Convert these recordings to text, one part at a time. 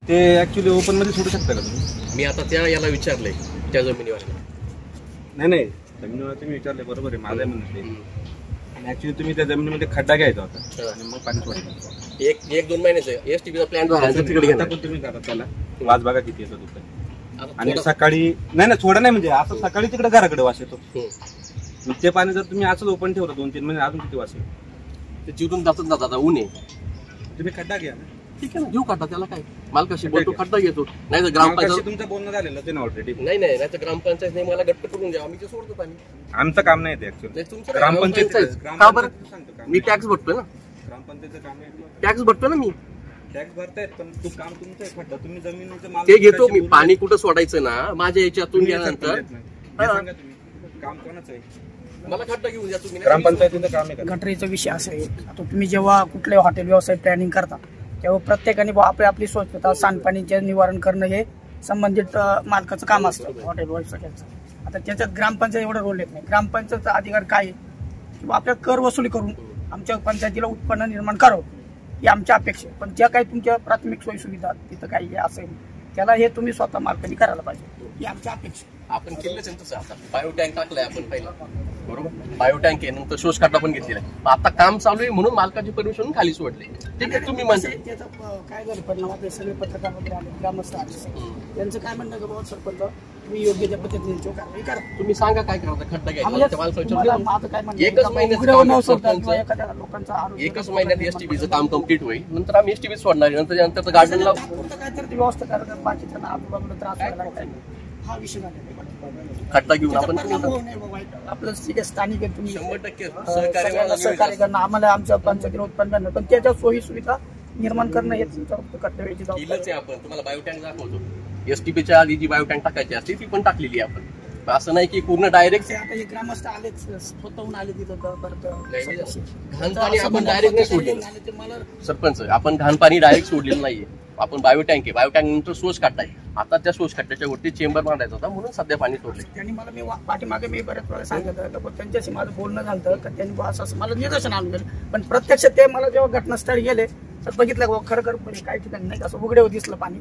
ते actually open मध्ये सोडू शकता का तुम्ही? मी आता त्या याला विचारलंय त्या जमिनीवर. नाही जमिनीवर तुम्ही विचारले बरोबर आहे, माझं म्हणणं आणि ऍक्च्युली तुम्ही त्या जमिनीमध्ये खड्डा घ्यायचा होता आणि मग पाणी सोडायचं. एक 2 महिन्याचं एसटीपीचा प्लॅन झाला तिकडे आता पण तुम्ही करा त्याला वाज बघा किती येतो तिथे. आणि सकाळी नाही थोडं नाही म्हणजे असं सकाळी तिकडे घराकडे वास येतो. ते पाणी जर तुम्ही असंच ओपन ठेवलं 2-3 महिने अजून किती वास येईल? ते चिरून जातात आता ऊन आहे. तुम्ही खड्डा घ्या ना. ठीक आहे ना, घेऊ खड्डा, त्याला काय मालकाशी बोलतो खड्डा घेतो. नाही तर ग्रामपंचायत तुमचं बोलणं झालेलं ते ना ऑलरेडी. नाही तर ग्रामपंचायत नाही मला गट्ट करून द्या, आम्ही ते सोडतो पाणी. आमचं काम नाही ते ऍक्च्युअली ग्रामपंचायत. का बरं? मी टॅक्स भरतोय ना. ग्रामपंचायतचं काम आहे. टॅक्स भरतोय ना मी. टॅक्स भरतायत पण तू काम तुमचं आहे, खड्डा तुम्ही जमिनीचं माल ते घेतो मी. पाणी कुठं सोडायचं ना माझ्या याच्यातून गेल्यानंतर सांगा तुम्ही काम कोणाचं आहे. मला खड्डा घेऊन द्या तुम्ही. ग्रामपंचायतीचं काम आहे. गटरीचा विषय असा आहे, आता तुम्ही जेव्हा कुठले हॉटेल व्यवसाय प्लॅनिंग करता तेव्हा प्रत्येकाने आपली स्वच्छता सांडपाणीचे निवारण करणं हे संबंधित मालकाचं काम असतं हॉटेल व्यवसायाचं. आता त्याच्यात ग्रामपंचायत एवढा रोल येत नाही. ग्रामपंचायतचा अधिकार काय आहे की आपल्या कर वसुली करून आमच्या पंचायतीला उत्पन्न निर्माण करावं ही आमच्या अपेक्षा. पण ज्या काही तुमच्या प्राथमिक सोयी सुविधा तिथं काही असेल त्याला हे तुम्ही स्वतः मालकाने करायला पाहिजे ही आमची अपेक्षा. आपण केलंच आहे तसं. आता बायो टँक टाकलाय आपण पहिला, बरोबर. बायो टँक आहे, नंतर शोष खड्डा पण घेतलेला आहे. आता काम चालू आहे म्हणून मालकाची परमिशन खाली सोडले. ठीक आहे तुम्ही म्हणता त्याचं काय झालं परिणाम आपले सगळे पत्रकार वगैरे आले ग्रामस्थ आले त्यांचं काय म्हणणं का बाबा सरपंच तुम्ही योग्य त्या पद्धतीने कारवाई करा. तुम्ही सांगा काय करायचं. खड्डा घ्यायचा एकच महिन्यात एसटीबीचं काम कम्प्लीट होईल. नंतर आम्ही एसटीबी सोडणार आहे. नंतर गार्डनला काहीतरी व्यवस्था करायला बाकी त्यांना आजूबाजूला त्रास व्हायला लागला हा विषय झालेला. खड्डा घेऊन आपण आपलं ठीक आहे स्थानिक आहे तुम्ही 100% सहकार्य करणं आम्हाला आमच्या पंचायतीला उत्पन्न पण त्याच्या सोयी सुविधा निर्माण करणं हे तुमचं कर्तव्याची जबाबदारी आहे. आपण तुम्हाला बायोटँक दाखवतो. एसटीपीच्या आधी जी बायोटँक टाकायची असते ती पण टाकलेली आहे आपण. असं नाही की पूर्ण डायरेक्ट आता हे ग्रामस्थ आलेच स्वतःहून आले तिथं परत घाण पाणी आपण डायरेक्ट नाही सोडलेलं. सरपंच आपण घाण पाणी डायरेक्ट सोडलेलं नाहीये. आपण बायोटँक आहे. बायोटँक नंतर सोर्स काढताय. आता त्या सोर्स काढण्याच्या वरती चेंबर मांडायचा होता म्हणून सध्या पाणी सोडले. त्यांनी मला मी पाठीमागे मी बऱ्याच वेळा सांगितलं पण त्यांच्याशी माझं बोलणं झालं का त्यांनी असं मला निदर्शन आणून गेलं. पण प्रत्यक्ष ते मला जेव्हा घटनास्थळी गेले तर बघितलं खरं काही ठिकाणी नाही असं उघड्यावर दिसलं पाणी.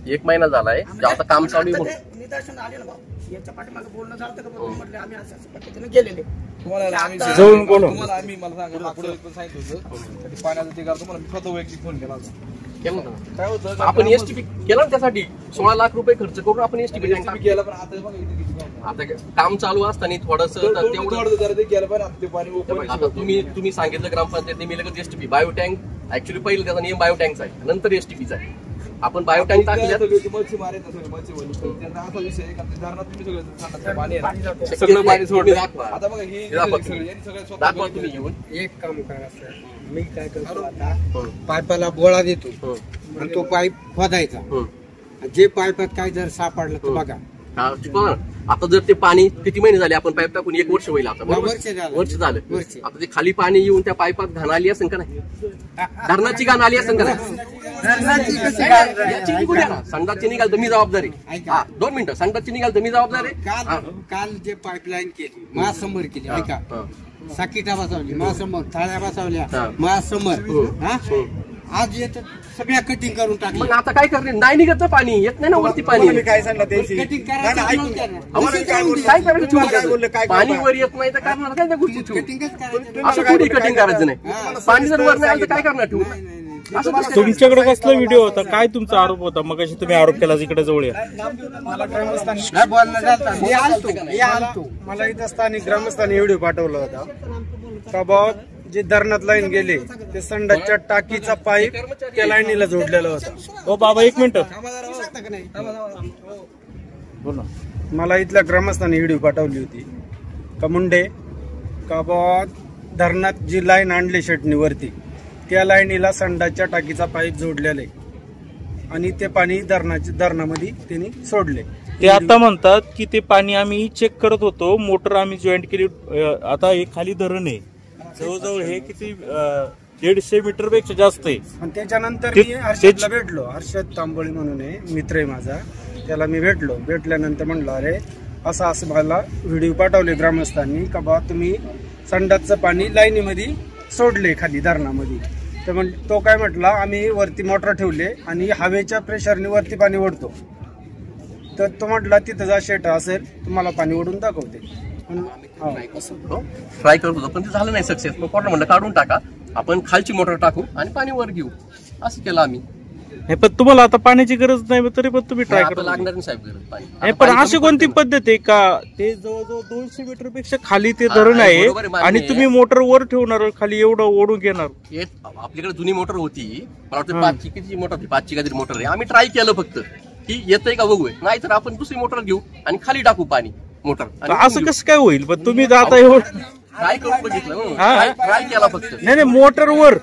एक महिना झालाय आता काम चालू आहे. निदर्शन आले ना भाऊ याच्या पाठीमागे बोलणं झालं का म्हटलं आम्ही असं पद्धतीने गेलेले जवळून बोलू. आम्ही मला सांगितलं होतं पाण्याचं ते करतो मला स्वतः वैयक्तिक फोन केला होता. काय होतं आपण एसटीपी केला ना त्यासाठी 16 लाख रुपये खर्च करून आपण एसटीपी केला. पण आता काम चालू असताना थोडस आता तुम्ही सांगितलं ग्रामपंचायतने मी लगेच एसटीपी बायोटँक ऍक्च्युली पहिलं त्याचा नियम बायोटँकचा आहे नंतर एसटीपीचा आहे. आपण बायोटँक टाकल्या मच्छी मारायचं त्यांचा असा विषय आहे का धरणात तुम्ही सगळं सगळं पाणी सोडलं. आता बघा हे दाखवा तुम्ही येऊन. एक काम करा सर मी काय करतो आता पाईपाला गोळा देतो आणि तो पाईप खोदायचा. जे पाईपात काय जर सापडलं तर बघा. आता जर ते पाणी किती महिने झाले आपण पाईप टाकून 1 वर्ष होईल. आता वर्ष झालं. आता ते खाली पाणी येऊन त्या पाईपात घाण आली असेल का नाही. धरणाची घाण आली असेल का नाही. संडासची निघाल तर मी जबाबदारी. 2 मिनिटं संडासची निघाल तर मी जबाबदारी. काल जे पाईपलाईन केली माझ्यासमोर केली ऐका साकिटा बसवली माझ्यासमोर थाळ्या बसवल्या माझ्यासमोर. आज येत सगळ्या कटिंग करून टाकली. मग आता काय करणे नाही निघत पाणी येत नाही ना वरती पाणी. काय सांगलं कटिंग काय करायचं पाणी वर येत नाही तर करणार काय त्या गोष्टी कटिंगच करायचं. असं कुठे कटिंग करायचं नाही. पाणी जर वर नाही आलं तर काय करणार ठेवून. तुमच्याकडे कसला व्हिडिओ होता काय तुमचा आरोप होता मग तुम्ही आरोप केला इकडे जवळ मला ग्रामस्थांनी मला इथं स्थानिक ग्रामस्थांनी व्हिडिओ पाठवला होता का बाबा जे धरणात लाईन गेले ते संडासच्या टाकीचा पाईप त्या लाईनीला जोडलेला होता. ओ बाबा 1 मिनिट मला इथल्या ग्रामस्थांनी व्हिडिओ पाठवली होती का मुंडे का बाबा धरणात जी लाईन आणली शेटणीवरती त्या लाईनीला संडासच्या टाकीचा पाईप जोडलेला आहे आणि ते पाणी धरणामध्ये त्यांनी सोडले. ते आता म्हणतात की ते पाणी आम्ही चेक करत होतो मोटर आम्ही जॉईंट केली. आता हे खाली धरण आहे जवळजवळ हे किती 150 मीटर पेक्षा जास्त आहे. आणि त्याच्यानंतर मी हर्षदला भेटलो. हर्षद तांबोळी म्हणून आहे मित्र आहे माझा. त्याला मी भेटल्यानंतर म्हणलं अरे असं मला व्हिडिओ पाठवले ग्रामस्थांनी का बा तुम्ही संडासचं पाणी लाईनीमध्ये सोडले खाली धरणामध्ये तर तो काय म्हटला, आम्ही वरती मोटर ठेवले आणि हवेच्या प्रेशरने वरती पाणी ओढतो. तर तो म्हटला तिथं जा शेट असेल तुम्हाला पाणी ओढून दाखवते. ट्राय करत होतो पण ते झालं नाही सक्सेस. मग कोणाला म्हणलं काढून टाका, आपण खालची मोटर टाकू आणि पाणी वर घेऊ. असं केलं आम्ही. पण तुम्हाला आता पाण्याची गरज नाही तरी पण तुम्ही ट्राय करा. लागणार नाही साहेब गरज पाणी. पण अशी कोणती पद्धत आहे का ते जवळजवळ 200 मीटर पेक्षा खाली ते धरण आहे आणि तुम्ही मोटर वर ठेवणार खाली एवढं ओढून घेणार? आपल्याकडे जुनी मोटर होती, मला वाटतं 5ची किती मोटर होती, 5ची काहीतरी मोटर आहे. आम्ही ट्राय केलं फक्त की येतंय का बघूय, नाही तर आपण दुसरी मोटर घेऊ आणि खाली टाकू पाणी मोटर. असं कसं काय होईल? पण तुम्ही आता एवढं ट्राय करून बघितलं, ट्राय केला फक्त. नाही मोटर वर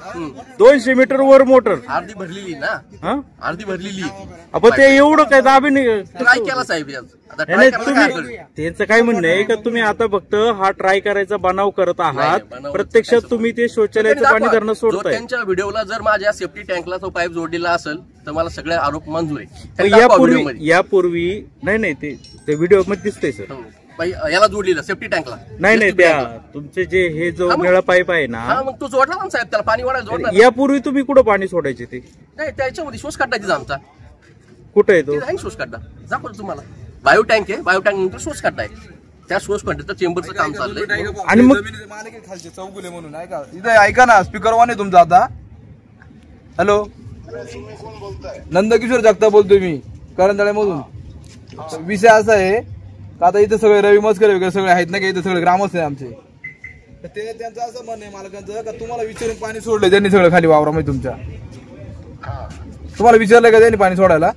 200 मीटर वर मोटर अर्धी भरलेली ना, अर्धी भरलेली. आपण ते एवढं काय दाबीने ट्राय केला साहेब. त्यांचं काय म्हणणं आहे का तुम्ही आता फक्त हा ट्राय करायचा बनाव करत आहात, प्रत्यक्षात तुम्ही ते शौचालयाचं पाणी धरणं सोडताय. त्यांच्या व्हिडिओला जर माझ्या सेफ्टी टँकला तो पाईप जोडलेला असेल तर मला सगळे आरोप मंजूर आहे. यापूर्वी नाही ते व्हिडिओ मध्ये दिसतंय सर, याला जोडलेलं सेफ्टी टँकला. नाही त्या तुमचे जे हे जो निळा पाईप आहे ना, मग तो जोडला ना साहेब, त्याला पाणी वाढायला जोडला. यापूर्वी तुम्ही कुठं पाणी सोडायचे ते? नाही त्याच्यामध्ये शोष काढायचा आमचा. कुठं आहे तो? शोष काढा दाखवतो तुम्हाला. बायो टँक आहे, बायो टँक नंतर शोष काढाय. त्या शोष कंटेनरचं चेंबरचं काम चाललंय. आणि मग खालचे चौगुले म्हणून ऐका, इथे ऐका ना, स्पीकर ऑन आहे तुमचा आता. हॅलो, नंदकिशोर जगताप बोलतोय मी करंजाळे मधून. विषय असा आहे का आता इथे सगळे रवी मस्कर वगैरे सगळे आहेत ना, का इथे सगळे ग्रामस्थ आहे आमचे. तर ते त्यांचं असं म्हणणं आहे मालकांचं का तुम्हाला विचारून पाणी सोडलं त्यांनी सगळं खाली वावरामध्ये तुमच्या. तुम्हाला विचारलं का त्यांनी पाणी सोडायला?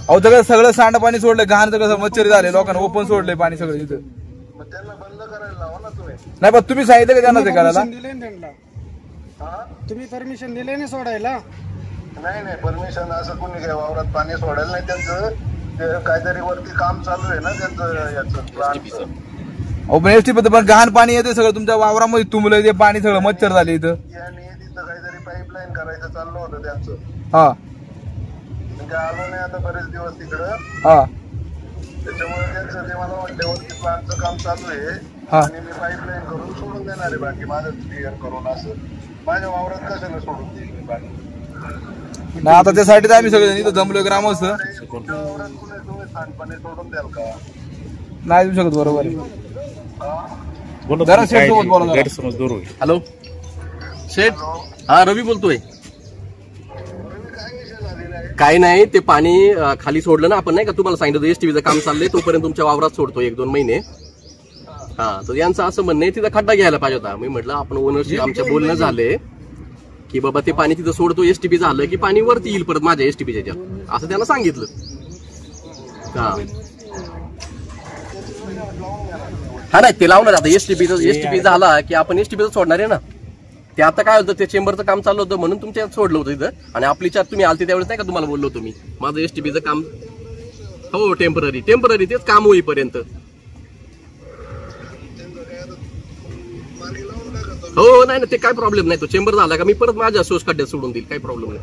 अहो सगळं सांड पाणी सोडलंय, घाण सगळं मच्छरी झाले, लोकांना ओपन सोडलंय पाणी सगळं इथं. नाही पण तुम्ही सांगितलं का त्यांना ते करायला? तुम्ही परमिशन दिले नाही सोडायला? नाही परमिशन असं कोणी काय वावरात पाणी सोडायला नाही. त्यांचं काहीतरी वरती काम चालू आहे ना त्यांचं. अहो पण एसटी पण घाण पाणी येते सगळं तुमच्या वावरामध्ये तुंबलंय ते पाणी, सगळं मच्छर झाले इथं. तिथं काहीतरी पाईपलाईन करायचं चाललं होतं त्यांचं. हा काय आलो नाही आता बरेच दिवस तिकडं. हा त्याच्यामुळे त्यांचं ते मला वाटतं वरती प्लांटचं काम चालू आहे आणि मी पाईपलाईन करून सोडून देणार आहे पाणी माझं क्लिअर करून. असं माझ्या वावरात कशाला सोडून देईल मी पाणी? नाही आता त्यासाठी आम्ही सगळे इथं जमलोय ग्रामस्थ. तुम्ही सांडपाणी सोडून द्याल का? नाही देऊ शकत. बरोबर आहे. हॅलो शेठ, हा रवी बोलतोय. काही नाही, ते पाणी खाली सोडलं ना आपण, नाही का तुम्हाला सांगितलं एसटीव्हीचं काम चाललंय तोपर्यंत तुमच्या वावरात सोडतो 1-2 महिने. हा तर यांचं असं म्हणणं आहे तिथं खड्डा घ्यायला पाहिजे होता. मी म्हटलं आपण ओनरशी आमच्या बोलणं झालंय की बाबा ते पाणी तिथं सोडतो, एसटीपी झालं की पाणी वरती येईल परत माझ्या एसटीपीच्या असं त्यांना सांगितलं. हा नाही ते लावणार आता एसटीपी झाला की आपण एसटीपीचं सोडणार आहे ना. ते आता काय होतं, ते चेंबरचं काम चालू होतं म्हणून तुमच्या सोडलं होतं इथं. आणि आपली चार तुम्ही आलते त्यावेळेस नाही का तुम्हाला बोललो होतो मी माझं एसटीपीचं काम हो टेम्पररी तेच काम होईपर्यंत. हो नाही ना ते काय प्रॉब्लेम नाही, तो चेंबर झाला का मी परत माझ्या सोर्स खड्ड्यात सोडून देईल, काही प्रॉब्लेम नाही.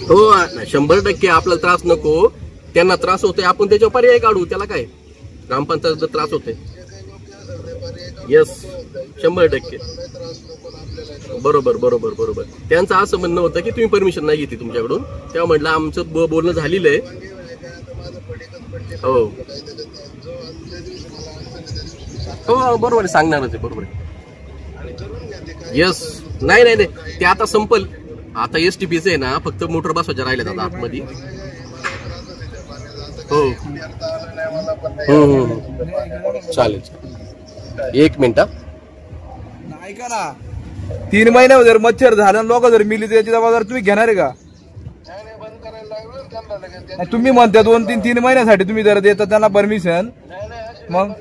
हो 100% आपल्याला त्रास नको, त्यांना त्रास होतोय, आपण त्याच्यावर पर्याय काढू. त्याला काय ग्रामपंचायत त्रास होते. येस 100% बरोबर. त्यांचं असं म्हणणं होतं की तुम्ही परमिशन नाही घेतली तुमच्याकडून, तेव्हा म्हटलं आमचं बोलणं झालेलं आहे. हो हो बरोबर आहे, सांगणारच आहे, बरोबर आहे. येस नाही ते आता संपल. आता एसटीपीचं आहे ना, फक्त मोटर बसवायच्या राहिल्यात आता आतमध्ये. हो चालेल 1 मिनिट. ऐका ना, 3 महिने जर मच्छर झालं लोक जर मिली त्याची जबाबदारी तुम्ही घेणार आहे का? तुम्ही म्हणता 2-3 महिन्यासाठी तुम्ही जर देता त्यांना परमिशन, मग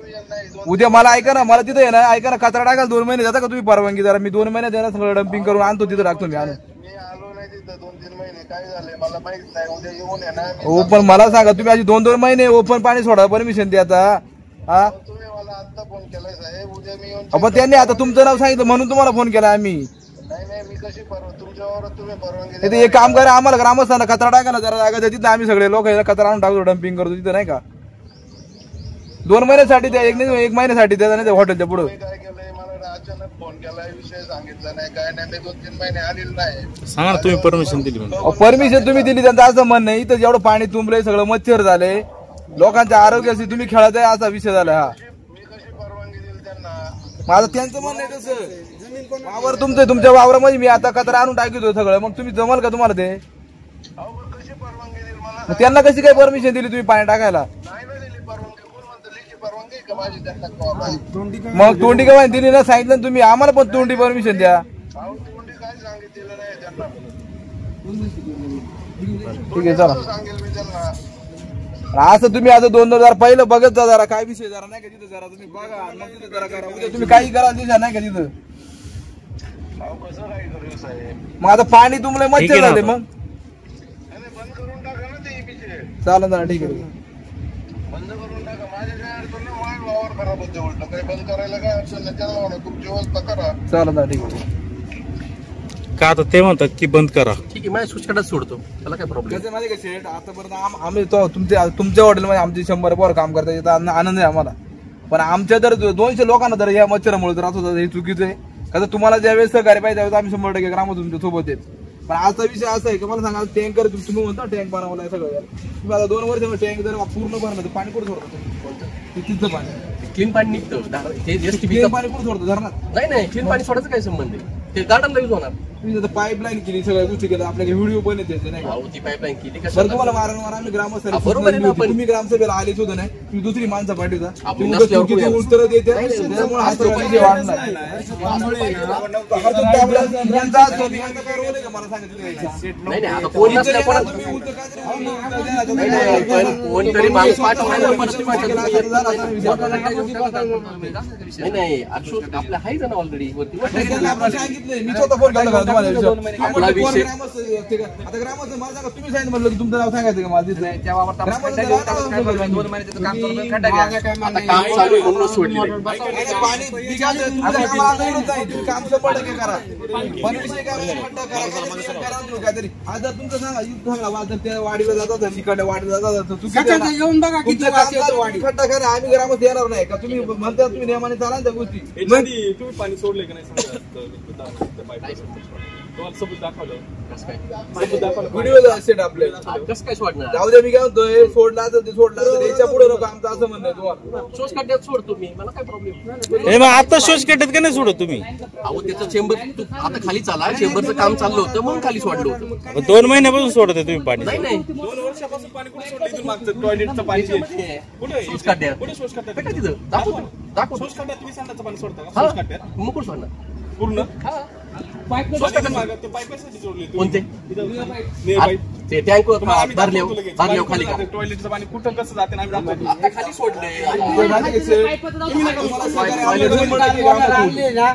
उद्या मला ऐका ना, मला तिथं आहे ना, ऐका ना, कचरा टाकायला 2 महिने जाता का तुम्ही परवानगी? जरा मी 2 महिन्यात आहे ना सगळं डम्पिंग करून आणतो, तिथं टाकतो मी आणून. हो पण मला सांगा, तुम्ही अशी 2-2 महिने ओपन पाणी सोडा परमिशन द्या आता. हा पण त्यांनी आता तुमचं नाव सांगितलं म्हणून तुम्हाला फोन केला आम्ही. एक काम करा, आम्हाला ग्रामस्थांना कचरा टाकायला जरा जागा तिथं आम्ही सगळे लोक कचरा आणून टाकतो, डम्पिंग करतो तिथं, नाही का? 2 महिन्यासाठी द्या, एक महिन्यासाठी द्या नाही हॉटेलच्या पुढे. मी काय केलंय, मला अचानक फोन केला, विषय सांगितला नाही, काय नाही, मी 2-3 महिने आलेलो नाही. सांगा ना तुम्ही परमिशन दिली म्हणून. परमिशन तुम्ही दिली, त्यांचं असं म्हणणं आहे इथं जेवढं पाणी तुंबलंय सगळं मच्छर झाले, लोकांच्या आरोग्याशी तुम्ही खेळत आहे असा विषय झाला. हा मी कशी परवानगी दिली त्यांना? माझं त्यांचं म्हणणं आहे तसं. वावर तुमचं, तुमच्या वावरामध्ये मी आता कचरा आणून टाकतो सगळं, मग तुम्ही जमल का तुम्हाला ते? अहो पण कशी परवानगी दिली मला? मग त्यांना कशी काय परमिशन दिली तुम्ही पाणी टाकायला? नाही ना दिली परवानगी. कोण म्हणतं लेखी परवानगी आहे का माझी त्यांना किंवा माझी? मग तोंडी का दिली ना, सांगितलं ना तुम्ही आम्हाला पण तोंडी परमिशन द्या. अहो तोंडी काय सांगितलेलं नाही त्यांना. ठीक आहे चला. सांगेल मी त्यांना. असं तुम्ही आता 2-2 पहिलं बघत जा जरा काय विषय जरा नाही का तिथं, जरा तुम्ही बघा मग तिथं जरा करा. उद्या तुम्ही काही करा दिशा नाही का तिथं. अहो कसं काय करू साहेब? मग आता पाणी तुमले ठीक मच्छर आहे ना झाले आता. मग नाही, बंद करून टाका ना ते विषय. चालेल ना, ठीक आहे. बंद करून टाका. माझ्या काय अडचण नाही, माझा वावर खराब होते उलट. काही बंद करायला काय अडचण नाही, त्यांना म्हणा तुमची व्यवस्था करा. चालेल ना, ठीक आहे. का आता ते म्हणतात की बंद करा. ठीक आहे, माझ्या सुचकाटाच सोडतो, त्याला काय प्रॉब्लेम. कसं माहिती का शेठ, आतापर्यंत आम्ही तो तुमच्या हॉटेलमध्ये आमची 100 पोरं काम करता येतात, आनंद आहे आम्हाला. पण आमच्या जर 200 लोकांना जर या मच्छरामुळे जर असं हे चुकीचं आहे. कसं तुम्हाला ज्या वेळेस सहकार्य पाहिजे त्यावेळेस आम्ही 100% ग्राम तुमच्या सोबत आहेत. पण आजचा विषय असा आहे की मला सांगा, टँकर तुम्ही म्हणता टँक बनवलाय सगळं, तुम्ही आता 2 वर्ष टँक जर पूर्ण भरलं तर पाणी कुठं सोडतो? तिथं पाणी क्लीन पाणी निघतं पाणी कुठं सोडतो धरणात? नाही क्लीन पाणी सोडायचं काय संबंध आहे? ते गार्डनला यूज होणार. तुम्ही आता पाईपलाईन केली, सगळ्या गोष्टी केल्या, आपल्याला व्हिडिओ पण येते नाही का? अहो, ती पाईपलाईन केली बरं कशाला? तुम्हाला वारंवार आम्ही ग्रामस्थांना बरोबर आहे ना, पण- तुम्ही ग्रामसभेला आले सुद्धा नाही, तुम्ही दुसरी माणसं पाठवता, आपण तुम्ही नसल्यावर चुकीची कोणी उत्तरं देते, त्यामुळे हा सगळा विषय वाढला. हा तुमचा आपला यांचा असतो, यांचा काय रोल आहे का मला सांगितलं नाही. नाही आता कोण नसल्या कोणा तुम्ही उत्तर काय तरी नाही, पण कोणतरी माणूस पाठवणार परत नाही अक्षुत आपल्या आहे ना ऑलरेडी वरती. आपण सांगितलंय, मी स्वतः फोन केला तुम्हाला आपला विषय- आता ग्रामस्थ मला सांगा, तुम्ही सांगितलं म्हणलं की तुमचं नाव सांगायचं का मला तिथं? आता काम चालू आहे म्हणून सोडले. पाणी बिघाडलं, तुमचं कामाला गरज नाही, तुम्ही काम 100% करा. पण विषय काय म्हणजे खड्डा करा तुम्ही काहीतरी. आज जर तुमचं सांगा इथं सांगा वाद, त्या वाडीला जातात, तिकडे वाडीला जातात, चुकीचं आहे ना. येऊन बघा किती तुमचं वास काम येतो चालू, वाडी. खड्डा करा, आम्ही ग्रामस्थ येणार नाही का? तुम्ही म्हणता तुम्ही नियमाने चाला ना त्या गोष्टी. तुम्ही पाणी सोडले की नाही समजा तुम्हाला सबूत दाखवलं, सबूत दाखवलं. व्हिडिओ सेट आपले कसं काय सोडणार? जाऊ द्या, मी काय म्हणतोय सोडला तर ते सोडला तर याच्या पुढे नको आमचं असं म्हणणं आहे तुम्हाला. शोष खड्ड्यात सोडतो मी, मला काय प्रॉब्लेम. हे मग आता शोष कटत का नाही सोडत तुम्ही? अहो त्याचं चेंबर आता खाली चाला, चेंबरचं काम चाललं होतं म्हणून खाली सोडलं होतं. 2 महिन्यापासून सोडत आहे तुम्ही पाणी. नाही 2 वर्षापासून पाणी कुठे सोडलं? इथून मागचं टॉयलेटचं पाणी कुठे? शोष खड्ड्यात कुठे शोष खड्ड्यात? काय तिथं दाखवतो. शोष खड्ड्यात तुम्ही सांडाचं पाणी सोडता का? हा शोष खड्ड्यात मग कोण सोडणार? पूर्ण हा शोष खड्ड्यात मागं ते पाईपासाठी जोडले तुम्ही. कोणते? ने पाईप. ते टँक तुम्हाला आम्ही भरले दाखवतो लगेच. भरले खाली का? टॉयलेटचं पाणी कुठं कसं जाते ना आम्ही दाखवतो. आता खाली सोडले. तुम्ही नका मला मोटर आणले ना,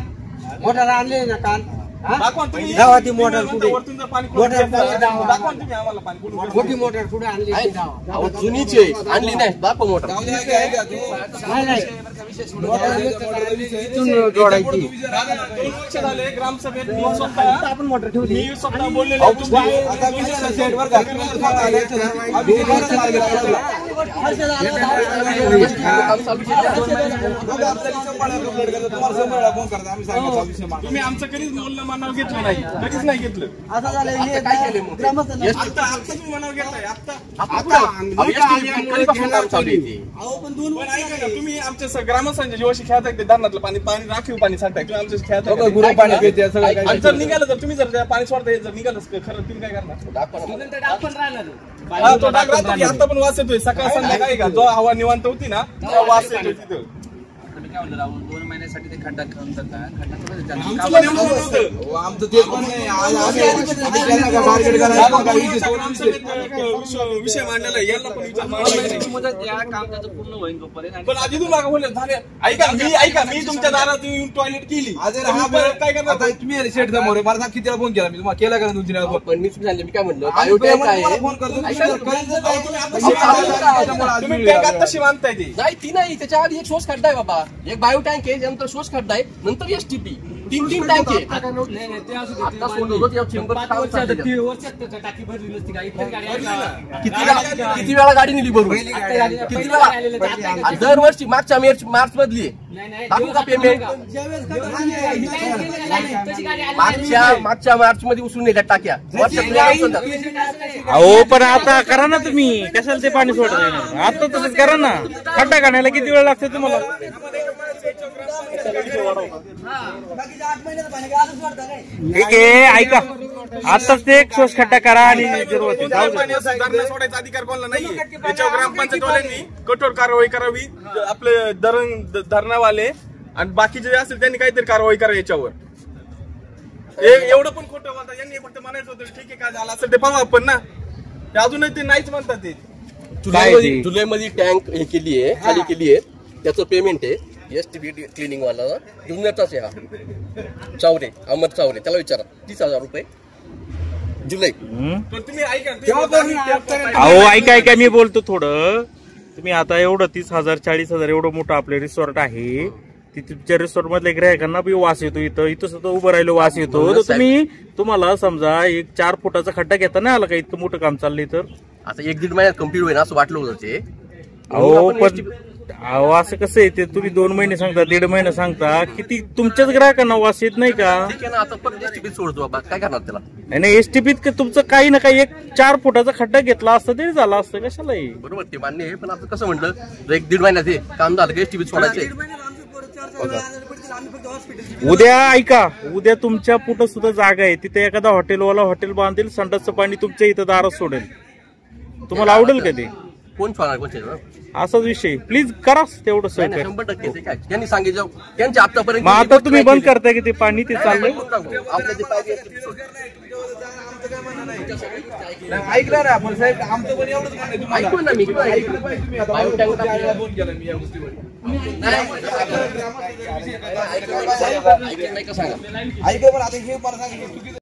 मोटर आणले ना काल. दाखवा ना तुम्ही. जावा ती मोटर कुठे? वरतून जर पाणी मोटर कुठून कुठे? दाखवा ना तुम्ही आम्हाला पाणी कुठून मोठी मोटर कुठे आणली? अहो जुनीचे आणली नाही दाखव मोटर. जाऊ द्या, काय का तू? नाही नाही मोटर आणली तर इथून जोडायची. 2 वर्ष झाले ग्रामसभेत मी स्वतः बोललेलो अहो, आहे. तुमची आता विषय सेटवर का? तुम्ही जर स्वतः आले असते ना, आम्ही तुम्हाला मार्ग लावला. काम चालू केलं. आम्ही आपल्या विषय पाण्यावर कंप्लेंट करतो, तुम्हाला 100 वेळा फोन करतो, आम्ही सांगितलं विषय मांडा. तुम्ही आमचं कधीच बोलणं मनावर घेतलं नाही, कधीच नाही घेतलं. असं झालं हे काय केलंय मग? आता तुम्ही मनावर घेतलाय आता. कधीपासून काम चालू आहे ते? पण ऐका ना, तुम्ही आमच्या ग्रामस्थांच्या जीवाशी खेळताय, ते धरणातलं पाणी राखीव पाणी सांगताय, तुम्ही आमच्या खेळताय लोकं गुरं पाणी पिते, सगळं आणि काय जर निघालं तर तुम्ही जर पाणी सोडताय, जर निघालं खरं तुम्ही काय करणार? हा, तो डाग राहतो की आता पण वास येतोय सकाळ संध्याकाळी का, जो हवा निवांत होती ना तेव्हा वास येतोय तिथं. आमचं पण एवढं नव्हतं. हो, आमचं ते पण नाही. आज आम्ही त्यांना का टार्गेट करायचं का विषय सोडून विषय. विषय मांडलेला आहे, यांना पण विचार मांडला नाही. पण आधी तुम्हाला बोलले झाले, ऐका मी तुमच्या दारात येऊन टॉयलेट केली. आज तुम्ही हा परत काय करणार? आता तुम्ही शेट समोर आहे, मला सांग किती वेळा फोन केला मी तुम्हाला, केला का 2-3 वेळा फोन? पण मी सांगितलं, मी काय म्हणलं आम्ही बायोटॅक तुम्हाला आहे. फोन करतो, तुम्ही ऐका जर ना, करायचं तर अहो, तुम्ही आता अहो, चालेल का? शिवाय त्याच्यामुळे आज तुम्ही मी टँक आता शिवांताय ते. नाही ती नाही, त्याच्या आधी एक शोष खड्डा आहे बाबा, एक बायो टँक आहे, नंतर शोष खड्डा आहे, नंतर एसटीपी. तीन टँक आहे आता सोडतो त्या चेंबरचं काम चाललंय. किती वेळा गाडी नेली बरोबर किती वेळा दरवर्षी मागच्या मार्च मधली टाकू का पेमेंट मागच्या मार्च मध्ये उचलून नेल्या टाक्या अहो पण आता करा ना तुम्ही कशाला ते पाणी सोडत आता तसंच करा ना खड्डा काढायला किती वेळ लागतो तुम्हाला ठीक आहे ऐका आताच ते एक शोष खड्डा करा आणि धरणं सोडायचा अधिकार कोणाला नाहीये त्याच्यावर ग्रामपंचायतवाल्यांनी कठोर कारवाई करावी आपले धरणवाले आणि बाकीचे जे असतील त्यांनी काहीतरी कारवाई करावी याच्यावर एवढं पण खोटं बोलतात यांनी फक्त म्हणायचं होतं ठीक आहे काय झालं असेल ते पाहू आपण ना ते अजूनही ते नाहीच म्हणतात ते जुलैमध्ये टँक हे केली आहे खाली केली आहे त्याचं पेमेंट आहे एसटीबी क्लिनिंग वाला जुन्नरचाच आहे हा चावरे अमर चावरे त्याला विचारा 30,000 रुपये जुलै. तुम्ही ऐका अहो ऐका मी बोलतो थोडं तुम्ही आता एवढं 30,000 40,000 एवढं मोठं आपलं रिसॉर्ट आहे तुमच्या रिसॉर्ट मधल्या ग्राहकांना बी वास येतो इथं सुद्धा उभं राहिलो वास येतो तर तुम्हाला समजा एक 4 फुटाचा खड्डा घेता नाही आला का इतकं मोठं काम चाललंय तर आता 1-1.5 महिन्यात कम्प्लीट होईल असं वाटलं होतं ते. अहो पण अहो असं कसं आहे ते तुम्ही 2 महिने सांगता 1.5 महिने सांगता किती तुमच्याच ग्राहकांना वास येत नाही का ठीक आहे ना आता परत एसटीपीत सोडतो बाबा काय करणार त्याला नाही एसटीपीत तुमचं काही ना काही एक 4 फुटाचा खड्डा घेतला असता तरी झाला असतं कशाला बरोबर ते मान्य आहे पण आता कसं म्हटलं 1-1.5 महिन्यात हे काम झालं का एसटीपीत सोडायचे. उद्या ऐका उद्या तुमच्या पुढे सुद्धा जागा आहे तिथे एखादा हॉटेलवाला हॉटेल बांधेल संडासचं पाणी तुमच्या इथं दारात सोडेल तुम्हाला आवडेल का ते कोण सोडणार असाच विषय प्लीज करा तेवढं सहकार्य 100% काय त्यांनी सांगितलं त्यांच्या आतापर्यंत आता तुम्ही बंद करताय की ते पाणी ते चाललंय ऐकलं ना आपण साहेब आमचं पण एवढंच म्हणणं आहे तुम्हाला. ऐकू ना मी ऐकलं पाहिजे तुम्ही आता फोन केला मी या गोष्टीवर ऐका सांगा ऐका पण आता हे मला सांगितलं